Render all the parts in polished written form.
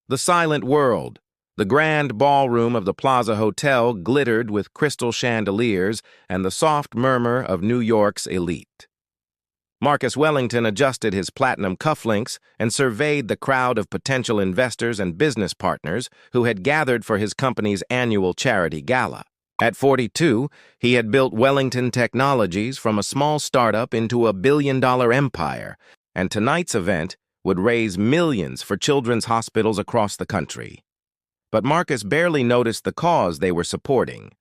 The silent world. The grand ballroom of the Plaza Hotel glittered with crystal chandeliers and the soft murmur of New York's elite. Marcus Wellington adjusted his platinum cufflinks and surveyed the crowd of potential investors and business partners who had gathered for his company's annual charity gala. At 42, he had built Wellington Technologies from a small startup into a billion-dollar empire, and tonight's event would raise millions for children's hospitals across the country. But Marcus barely noticed the cause they were supporting.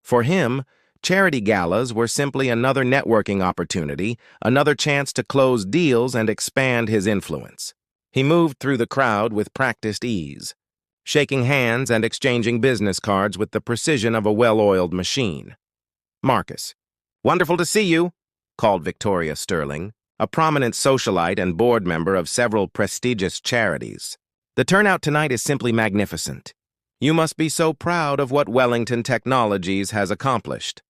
For him, charity galas were simply another networking opportunity, another chance to close deals and expand his influence. He moved through the crowd with practiced ease, shaking hands and exchanging business cards with the precision of a well-oiled machine. "Marcus, wonderful to see you," called Victoria Sterling, a prominent socialite and board member of several prestigious charities. "The turnout tonight is simply magnificent. You must be so proud of what Wellington Technologies has accomplished."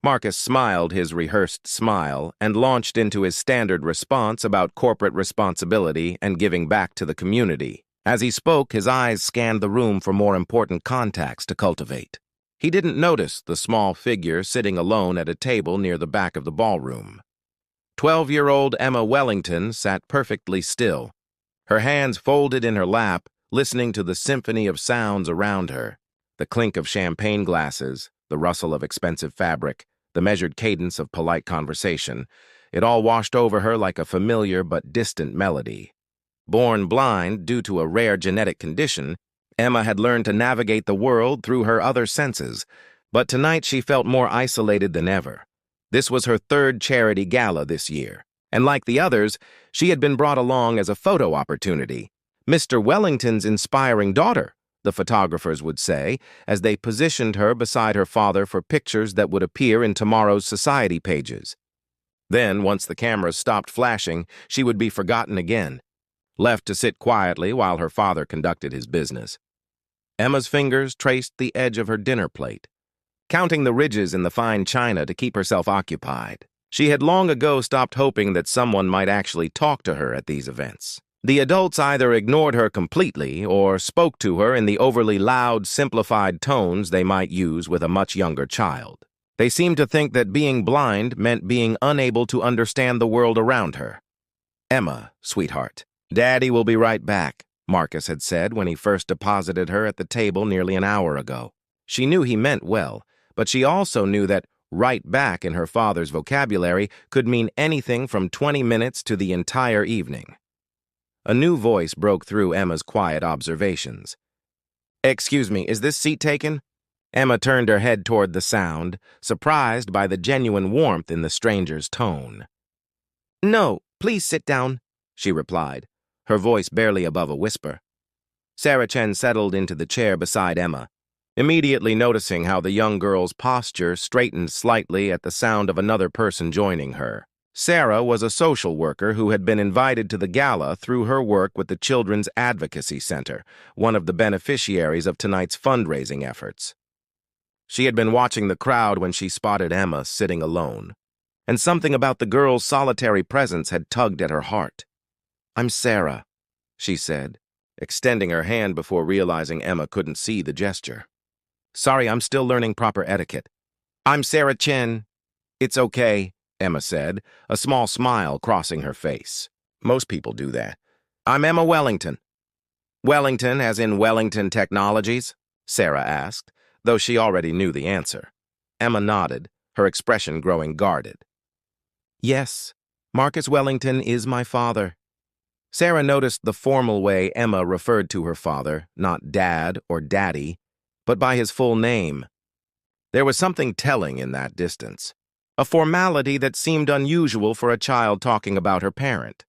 Marcus smiled his rehearsed smile and launched into his standard response about corporate responsibility and giving back to the community. As he spoke, his eyes scanned the room for more important contacts to cultivate. He didn't notice the small figure sitting alone at a table near the back of the ballroom. 12-year-old Emma Wellington sat perfectly still, her hands folded in her lap, listening to the symphony of sounds around her. The clink of champagne glasses, the rustle of expensive fabric, the measured cadence of polite conversation. It all washed over her like a familiar but distant melody. Born blind due to a rare genetic condition, Emma had learned to navigate the world through her other senses, but tonight she felt more isolated than ever. This was her third charity gala this year, and like the others, she had been brought along as a photo opportunity. Mr. Wellington's inspiring daughter, the photographers would say, as they positioned her beside her father for pictures that would appear in tomorrow's society pages. Then, once the cameras stopped flashing, she would be forgotten again, left to sit quietly while her father conducted his business. Emma's fingers traced the edge of her dinner plate, counting the ridges in the fine china to keep herself occupied. She had long ago stopped hoping that someone might actually talk to her at these events. The adults either ignored her completely or spoke to her in the overly loud, simplified tones they might use with a much younger child. They seemed to think that being blind meant being unable to understand the world around her. "Emma, sweetheart, Daddy will be right back," Marcus had said when he first deposited her at the table nearly an hour ago. She knew he meant well, but she also knew that right back in her father's vocabulary could mean anything from 20 minutes to the entire evening. A new voice broke through Emma's quiet observations. "Excuse me, is this seat taken?" Emma turned her head toward the sound, surprised by the genuine warmth in the stranger's tone. "No, please sit down," she replied, her voice barely above a whisper. Sarah Chen settled into the chair beside Emma, immediately noticing how the young girl's posture straightened slightly at the sound of another person joining her. Sarah was a social worker who had been invited to the gala through her work with the Children's Advocacy Center, one of the beneficiaries of tonight's fundraising efforts. She had been watching the crowd when she spotted Emma sitting alone, and something about the girl's solitary presence had tugged at her heart. "I'm Sarah," she said, extending her hand before realizing Emma couldn't see the gesture. "Sorry, I'm still learning proper etiquette." "I'm Sarah Chen." "It's okay," Emma said, a small smile crossing her face. "Most people do that." "I'm Emma Wellington." "Wellington as in Wellington Technologies?" Sarah asked, though she already knew the answer. Emma nodded, her expression growing guarded. "Yes, Marcus Wellington is my father." Sarah noticed the formal way Emma referred to her father, not Dad or Daddy, but by his full name. There was something telling in that distance, a formality that seemed unusual for a child talking about her parent.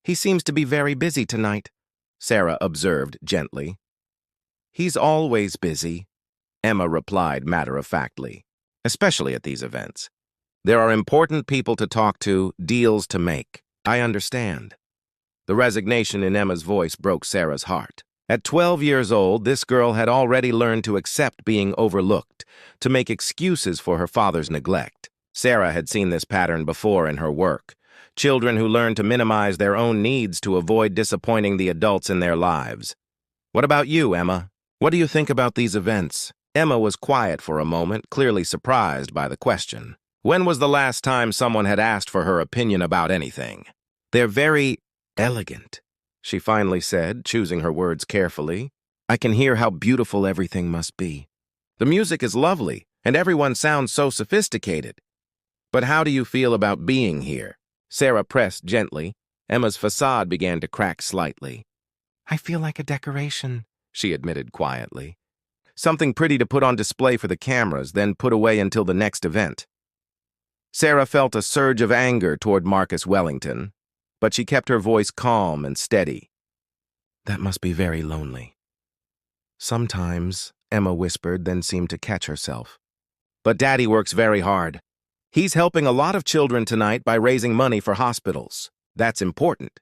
"He seems to be very busy tonight," Sarah observed gently. "He's always busy," Emma replied matter-of-factly, especially at these events. "There are important people to talk to, deals to make. I understand." The resignation in Emma's voice broke Sarah's heart. At 12 years old, this girl had already learned to accept being overlooked, to make excuses for her father's neglect. Sarah had seen this pattern before in her work. Children who learn to minimize their own needs to avoid disappointing the adults in their lives. What about you, Emma? What do you think about these events? Emma was quiet for a moment, clearly surprised by the question. When was the last time someone had asked for her opinion about anything? They're very elegant, she finally said, choosing her words carefully. I can hear how beautiful everything must be. The music is lovely, and everyone sounds so sophisticated. But how do you feel about being here? Sarah pressed gently. Emma's facade began to crack slightly. I feel like a decoration, she admitted quietly. Something pretty to put on display for the cameras, then put away until the next event. Sarah felt a surge of anger toward Marcus Wellington, but she kept her voice calm and steady. That must be very lonely. Sometimes, Emma whispered, then seemed to catch herself. But Daddy works very hard. He's helping a lot of children tonight by raising money for hospitals. That's important.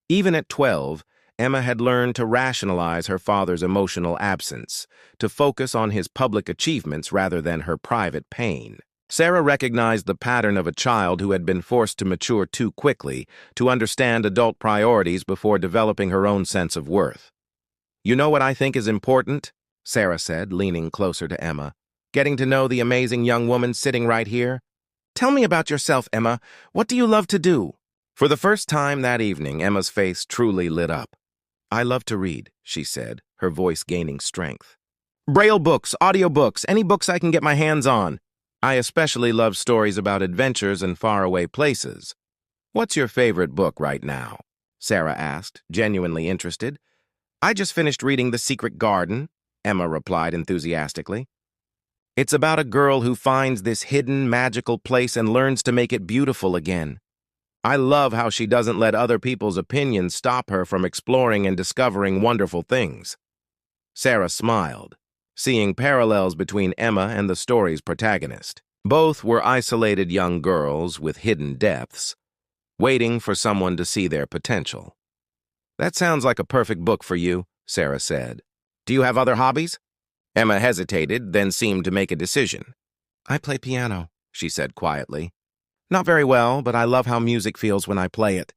Even at 12, Emma had learned to rationalize her father's emotional absence, to focus on his public achievements rather than her private pain. Sarah recognized the pattern of a child who had been forced to mature too quickly to understand adult priorities before developing her own sense of worth. You know what I think is important? Sarah said, leaning closer to Emma. Getting to know the amazing young woman sitting right here. Tell me about yourself, Emma. What do you love to do? For the first time that evening, Emma's face truly lit up. I love to read, she said, her voice gaining strength. Braille books, audiobooks, any books I can get my hands on. I especially love stories about adventures in faraway places. What's your favorite book right now? Sarah asked, genuinely interested. I just finished reading The Secret Garden, Emma replied enthusiastically. It's about a girl who finds this hidden, magical place and learns to make it beautiful again. I love how she doesn't let other people's opinions stop her from exploring and discovering wonderful things. Sarah smiled, seeing parallels between Emma and the story's protagonist. Both were isolated young girls with hidden depths, waiting for someone to see their potential. That sounds like a perfect book for you, Sarah said. Do you have other hobbies? Emma hesitated, then seemed to make a decision. I play piano, she said quietly. Not very well, but I love how music feels when I play it.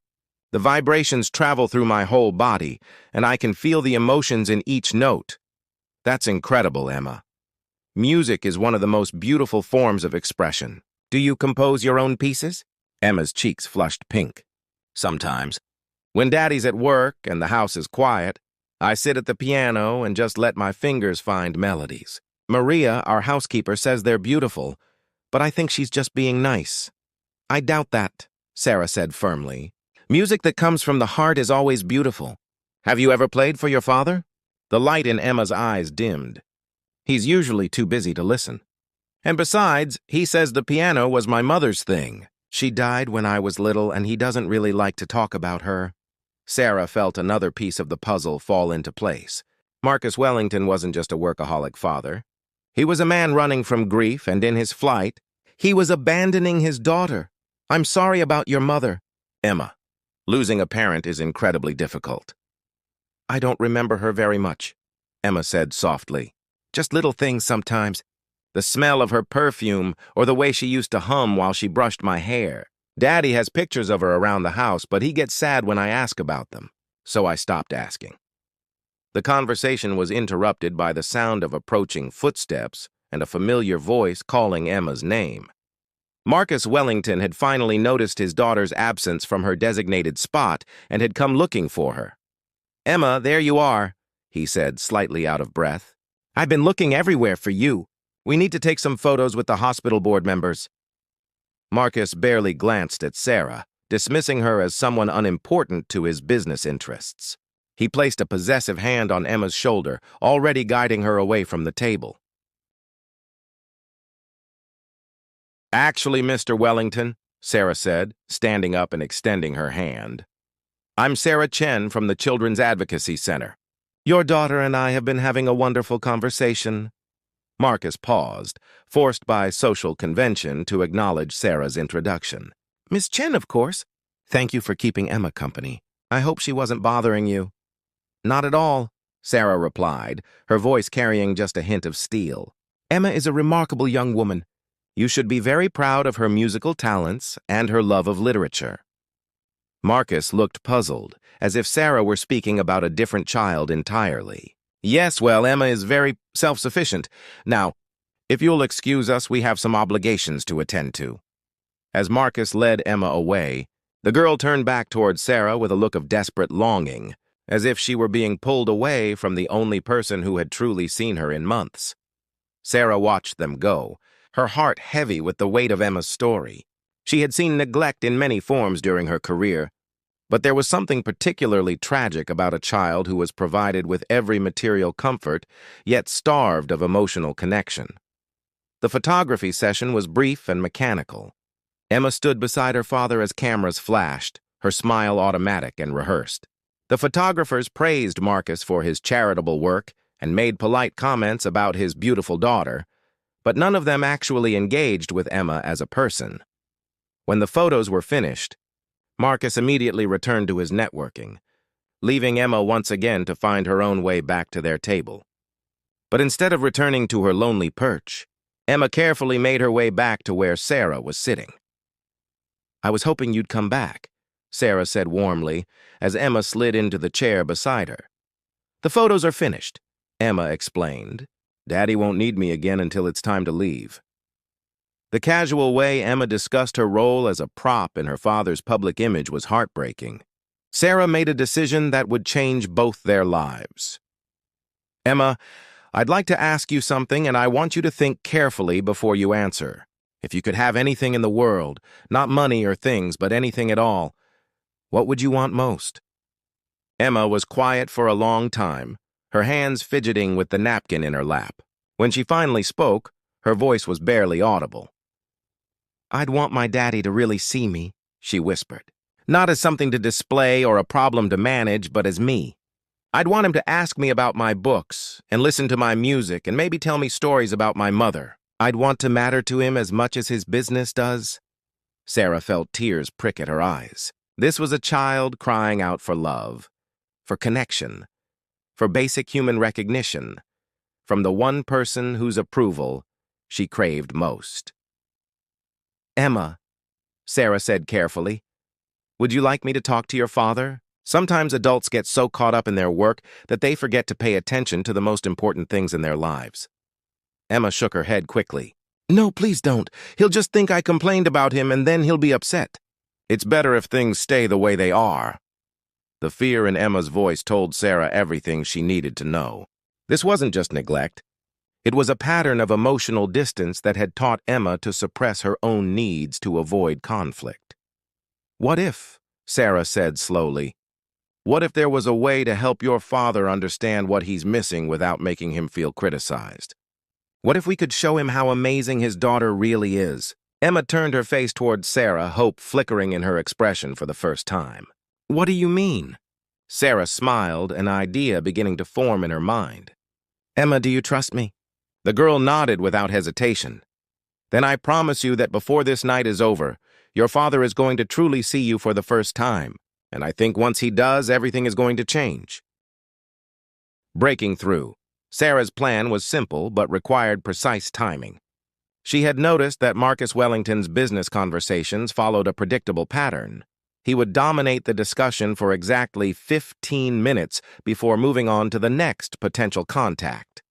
The vibrations travel through my whole body, and I can feel the emotions in each note. That's incredible, Emma. Music is one of the most beautiful forms of expression. Do you compose your own pieces? Emma's cheeks flushed pink. Sometimes. When Daddy's at work and the house is quiet, I sit at the piano and just let my fingers find melodies. Maria, our housekeeper, says they're beautiful, but I think she's just being nice. I doubt that, Sarah said firmly. Music that comes from the heart is always beautiful. Have you ever played for your father? The light in Emma's eyes dimmed. He's usually too busy to listen. And besides, he says the piano was my mother's thing. She died when I was little, and he doesn't really like to talk about her. Sarah felt another piece of the puzzle fall into place. Marcus Wellington wasn't just a workaholic father. He was a man running from grief, and in his flight, he was abandoning his daughter. I'm sorry about your mother. Emma, losing a parent is incredibly difficult. I don't remember her very much, Emma said softly. Just little things sometimes. The smell of her perfume or the way she used to hum while she brushed my hair. Daddy has pictures of her around the house, but he gets sad when I ask about them. So I stopped asking. The conversation was interrupted by the sound of approaching footsteps and a familiar voice calling Emma's name. Marcus Wellington had finally noticed his daughter's absence from her designated spot and had come looking for her. Emma, there you are, he said, slightly out of breath. I've been looking everywhere for you. We need to take some photos with the hospital board members. Marcus barely glanced at Sarah, dismissing her as someone unimportant to his business interests. He placed a possessive hand on Emma's shoulder, already guiding her away from the table. Actually, Mr. Wellington, Sarah said, standing up and extending her hand. I'm Sarah Chen from the Children's Advocacy Center. Your daughter and I have been having a wonderful conversation. Marcus paused, forced by social convention to acknowledge Sarah's introduction. Miss Chen, of course. Thank you for keeping Emma company. I hope she wasn't bothering you. Not at all, Sarah replied, her voice carrying just a hint of steel. Emma is a remarkable young woman. You should be very proud of her musical talents and her love of literature. Marcus looked puzzled, as if Sarah were speaking about a different child entirely. Yes, well, Emma is very self-sufficient. Now, if you'll excuse us, we have some obligations to attend to. As Marcus led Emma away, the girl turned back towards Sarah with a look of desperate longing, as if she were being pulled away from the only person who had truly seen her in months. Sarah watched them go, her heart heavy with the weight of Emma's story. She had seen neglect in many forms during her career, but there was something particularly tragic about a child who was provided with every material comfort, yet starved of emotional connection. The photography session was brief and mechanical. Emma stood beside her father as cameras flashed, her smile automatic and rehearsed. The photographers praised Marcus for his charitable work and made polite comments about his beautiful daughter, but none of them actually engaged with Emma as a person. When the photos were finished, Marcus immediately returned to his networking, leaving Emma once again to find her own way back to their table. But instead of returning to her lonely perch, Emma carefully made her way back to where Sarah was sitting. "I was hoping you'd come back," Sarah said warmly, as Emma slid into the chair beside her. "The photos are finished," Emma explained. "Daddy won't need me again until it's time to leave." The casual way Emma discussed her role as a prop in her father's public image was heartbreaking. Sarah made a decision that would change both their lives. "Emma, I'd like to ask you something, and I want you to think carefully before you answer. If you could have anything in the world, not money or things, but anything at all, what would you want most?" Emma was quiet for a long time, her hands fidgeting with the napkin in her lap. When she finally spoke, her voice was barely audible. "I'd want my daddy to really see me," she whispered. "Not as something to display or a problem to manage, but as me. I'd want him to ask me about my books and listen to my music and maybe tell me stories about my mother. I'd want to matter to him as much as his business does." Sarah felt tears prick at her eyes. This was a child crying out for love, for connection, for basic human recognition, from the one person whose approval she craved most. "Emma," Sarah said carefully, "would you like me to talk to your father? Sometimes adults get so caught up in their work that they forget to pay attention to the most important things in their lives." Emma shook her head quickly. "No, please don't. He'll just think I complained about him and then he'll be upset. It's better if things stay the way they are." The fear in Emma's voice told Sarah everything she needed to know. This wasn't just neglect. It was a pattern of emotional distance that had taught Emma to suppress her own needs to avoid conflict. "What if," Sarah said slowly, "what if there was a way to help your father understand what he's missing without making him feel criticized? What if we could show him how amazing his daughter really is?" Emma turned her face toward Sarah, hope flickering in her expression for the first time. "What do you mean?" Sarah smiled, an idea beginning to form in her mind. "Emma, do you trust me?" The girl nodded without hesitation. "Then I promise you that before this night is over, your father is going to truly see you for the first time, and I think once he does, everything is going to change." Breaking through. Sarah's plan was simple but required precise timing. She had noticed that Marcus Wellington's business conversations followed a predictable pattern. He would dominate the discussion for exactly 15 minutes before moving on to the next potential contact.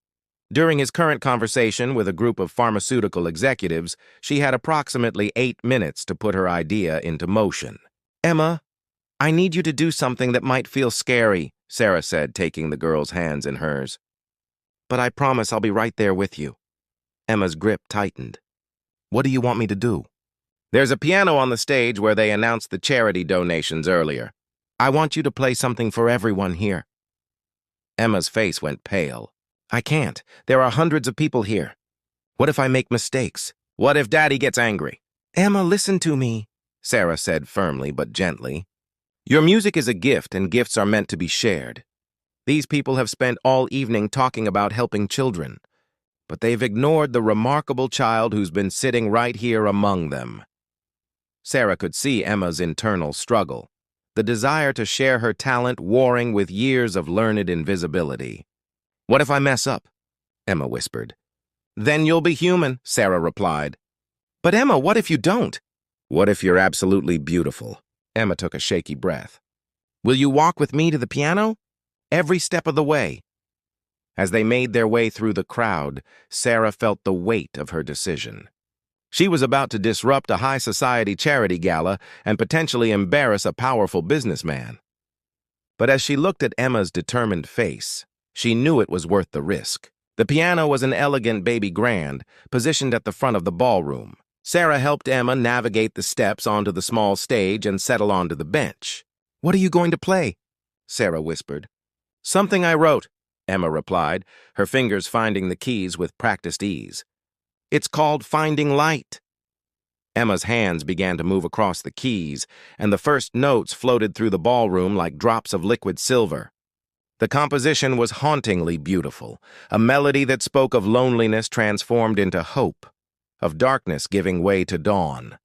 During his current conversation with a group of pharmaceutical executives, she had approximately 8 minutes to put her idea into motion. "Emma, I need you to do something that might feel scary," Sarah said, taking the girl's hands in hers. "But I promise I'll be right there with you." Emma's grip tightened. "What do you want me to do?" "There's a piano on the stage where they announced the charity donations earlier. I want you to play something for everyone here." Emma's face went pale. "I can't. There are hundreds of people here. What if I make mistakes? What if Daddy gets angry?" "Emma, listen to me," Sarah said firmly but gently. "Your music is a gift, and gifts are meant to be shared. These people have spent all evening talking about helping children, but they've ignored the remarkable child who's been sitting right here among them." Sarah could see Emma's internal struggle, the desire to share her talent warring with years of learned invisibility. "What if I mess up?" Emma whispered. "Then you'll be human," Sarah replied. "But Emma, what if you don't?" "What if you're absolutely beautiful?" Emma took a shaky breath. "Will you walk with me to the piano?" "Every step of the way." As they made their way through the crowd, Sarah felt the weight of her decision. She was about to disrupt a high society charity gala and potentially embarrass a powerful businessman. But as she looked at Emma's determined face, she knew it was worth the risk. The piano was an elegant baby grand, positioned at the front of the ballroom. Sarah helped Emma navigate the steps onto the small stage and settle onto the bench. "What are you going to play?" Sarah whispered. "Something I wrote," Emma replied, her fingers finding the keys with practiced ease. "It's called Finding Light." Emma's hands began to move across the keys, and the first notes floated through the ballroom like drops of liquid silver. The composition was hauntingly beautiful, a melody that spoke of loneliness transformed into hope, of darkness giving way to dawn.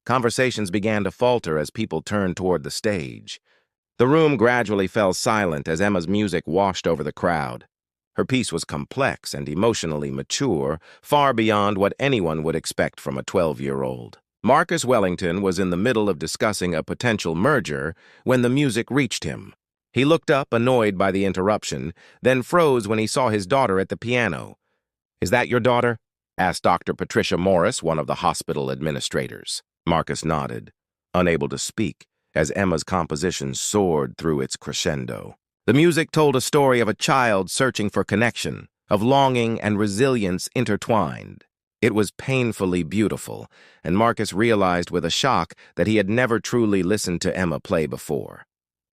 Conversations began to falter as people turned toward the stage. The room gradually fell silent as Emma's music washed over the crowd. Her piece was complex and emotionally mature, far beyond what anyone would expect from a 12-year-old. Marcus Wellington was in the middle of discussing a potential merger when the music reached him. He looked up, annoyed by the interruption, then froze when he saw his daughter at the piano. "Is that your daughter?" asked Dr. Patricia Morris, one of the hospital administrators. Marcus nodded, unable to speak, as Emma's composition soared through its crescendo. The music told a story of a child searching for connection, of longing and resilience intertwined. It was painfully beautiful, and Marcus realized with a shock that he had never truly listened to Emma play before.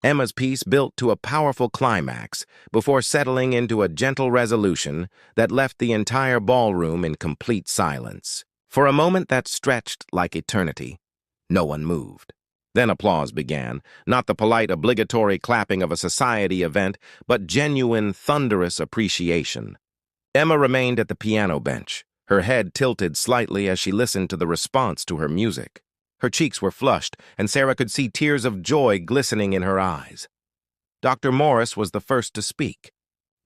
Emma's piece built to a powerful climax before settling into a gentle resolution that left the entire ballroom in complete silence. For a moment that stretched like eternity, no one moved. Then applause began, not the polite obligatory clapping of a society event, but genuine, thunderous appreciation. Emma remained at the piano bench, her head tilted slightly as she listened to the response to her music. Her cheeks were flushed, and Sarah could see tears of joy glistening in her eyes. Dr. Morris was the first to speak.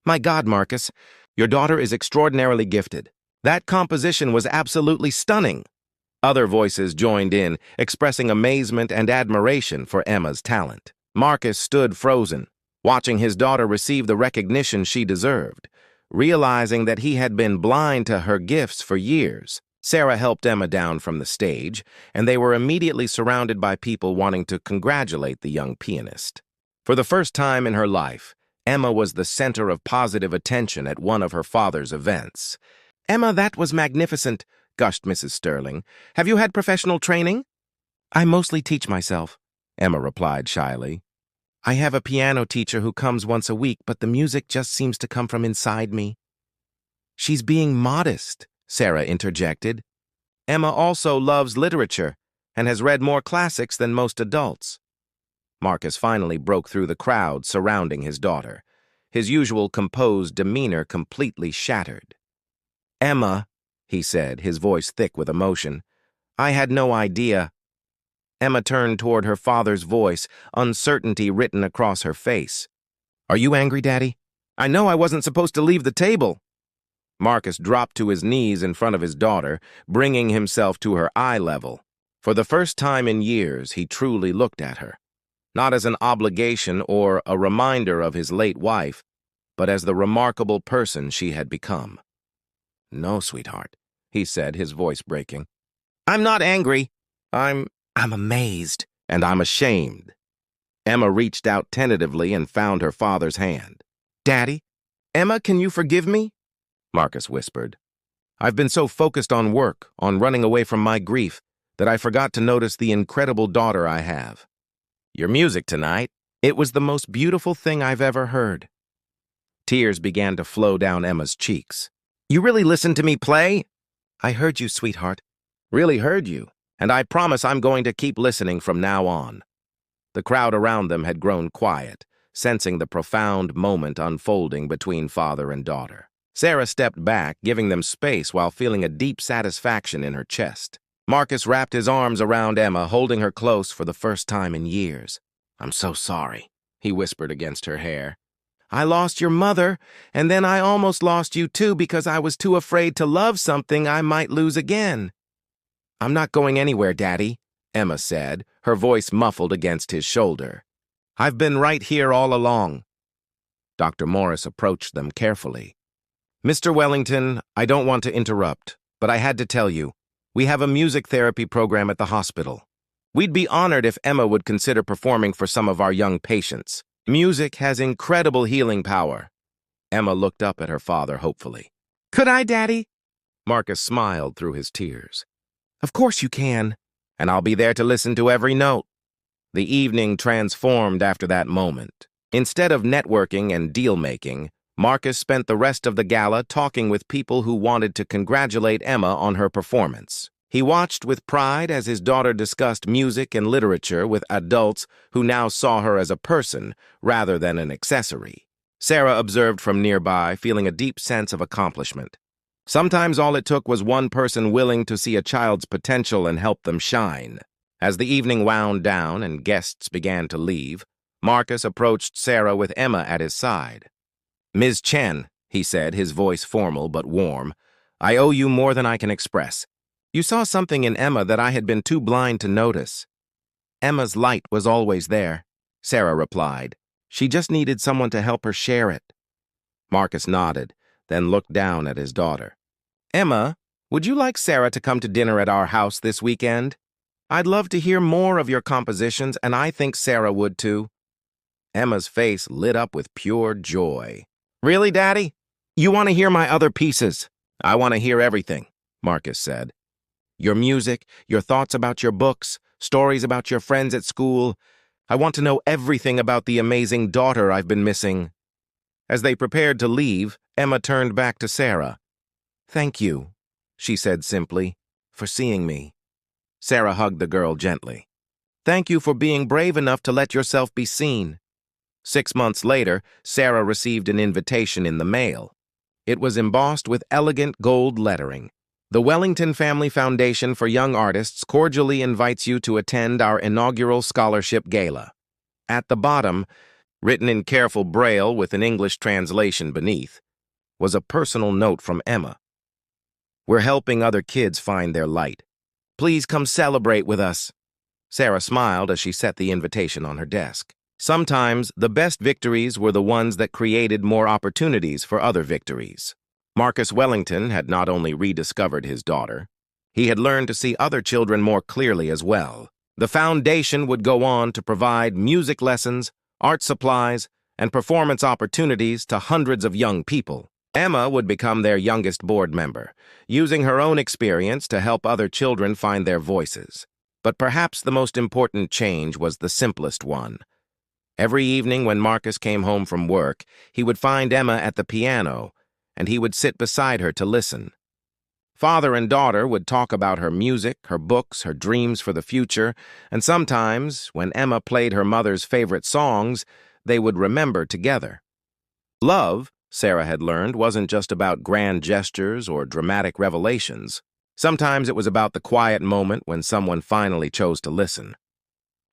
"My God, Marcus, your daughter is extraordinarily gifted. That composition was absolutely stunning." Other voices joined in, expressing amazement and admiration for Emma's talent. Marcus stood frozen, watching his daughter receive the recognition she deserved, realizing that he had been blind to her gifts for years. Sarah helped Emma down from the stage, and they were immediately surrounded by people wanting to congratulate the young pianist. For the first time in her life, Emma was the center of positive attention at one of her father's events. "Emma, that was magnificent," gushed Mrs. Sterling. "Have you had professional training?" "I mostly teach myself," Emma replied shyly. "I have a piano teacher who comes once a week, but the music just seems to come from inside me." "She's being modest," Sarah interjected. "Emma also loves literature and has read more classics than most adults." Marcus finally broke through the crowd surrounding his daughter, his usual composed demeanor completely shattered. "Emma," he said, his voice thick with emotion, "I had no idea." Emma turned toward her father's voice, uncertainty written across her face. "Are you angry, Daddy? I know I wasn't supposed to leave the table." Marcus dropped to his knees in front of his daughter, bringing himself to her eye level. For the first time in years, he truly looked at her, not as an obligation or a reminder of his late wife, but as the remarkable person she had become. "No, sweetheart," he said, his voice breaking. "I'm not angry. I'm amazed, and I'm ashamed." Emma reached out tentatively and found her father's hand. "Daddy? Emma, can you forgive me?" Marcus whispered. "I've been so focused on work, on running away from my grief, that I forgot to notice the incredible daughter I have. Your music tonight, it was the most beautiful thing I've ever heard." Tears began to flow down Emma's cheeks. "You really listened to me play?" "I heard you, sweetheart." "Really heard you, and I promise I'm going to keep listening from now on." The crowd around them had grown quiet, sensing the profound moment unfolding between father and daughter. Sarah stepped back, giving them space while feeling a deep satisfaction in her chest. Marcus wrapped his arms around Emma, holding her close for the first time in years. "I'm so sorry," he whispered against her hair. "I lost your mother, and then I almost lost you too because I was too afraid to love something I might lose again." "I'm not going anywhere, Daddy," Emma said, her voice muffled against his shoulder. "I've been right here all along." Dr. Morris approached them carefully. "Mr. Wellington, I don't want to interrupt, but I had to tell you, we have a music therapy program at the hospital. We'd be honored if Emma would consider performing for some of our young patients. Music has incredible healing power." Emma looked up at her father hopefully. "Could I, Daddy?" Marcus smiled through his tears. "Of course you can, and I'll be there to listen to every note." The evening transformed after that moment. Instead of networking and deal-making, Marcus spent the rest of the gala talking with people who wanted to congratulate Emma on her performance. He watched with pride as his daughter discussed music and literature with adults who now saw her as a person rather than an accessory. Sarah observed from nearby, feeling a deep sense of accomplishment. Sometimes all it took was one person willing to see a child's potential and help them shine. As the evening wound down and guests began to leave, Marcus approached Sarah with Emma at his side. "Ms. Chen," he said, his voice formal but warm, "I owe you more than I can express. You saw something in Emma that I had been too blind to notice." "Emma's light was always there," Sarah replied. "She just needed someone to help her share it." Marcus nodded, then looked down at his daughter. "Emma, would you like Sarah to come to dinner at our house this weekend? I'd love to hear more of your compositions, and I think Sarah would too." Emma's face lit up with pure joy. "Really, Daddy? You want to hear my other pieces?" "I want to hear everything," Marcus said. "Your music, your thoughts about your books, stories about your friends at school. I want to know everything about the amazing daughter I've been missing." As they prepared to leave, Emma turned back to Sarah. "Thank you," she said simply, "for seeing me." Sarah hugged the girl gently. "Thank you for being brave enough to let yourself be seen." 6 months later, Sarah received an invitation in the mail. It was embossed with elegant gold lettering. "The Wellington Family Foundation for Young Artists cordially invites you to attend our inaugural scholarship gala." At the bottom, written in careful braille with an English translation beneath, was a personal note from Emma. "We're helping other kids find their light. Please come celebrate with us." Sarah smiled as she set the invitation on her desk. Sometimes, the best victories were the ones that created more opportunities for other victories. Marcus Wellington had not only rediscovered his daughter, he had learned to see other children more clearly as well. The foundation would go on to provide music lessons, art supplies, and performance opportunities to hundreds of young people. Emma would become their youngest board member, using her own experience to help other children find their voices. But perhaps the most important change was the simplest one. Every evening when Marcus came home from work, he would find Emma at the piano, and he would sit beside her to listen. Father and daughter would talk about her music, her books, her dreams for the future, and sometimes, when Emma played her mother's favorite songs, they would remember together. Love, Sarah had learned, wasn't just about grand gestures or dramatic revelations. Sometimes it was about the quiet moment when someone finally chose to listen.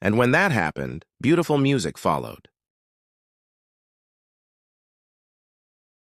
And when that happened, beautiful music followed.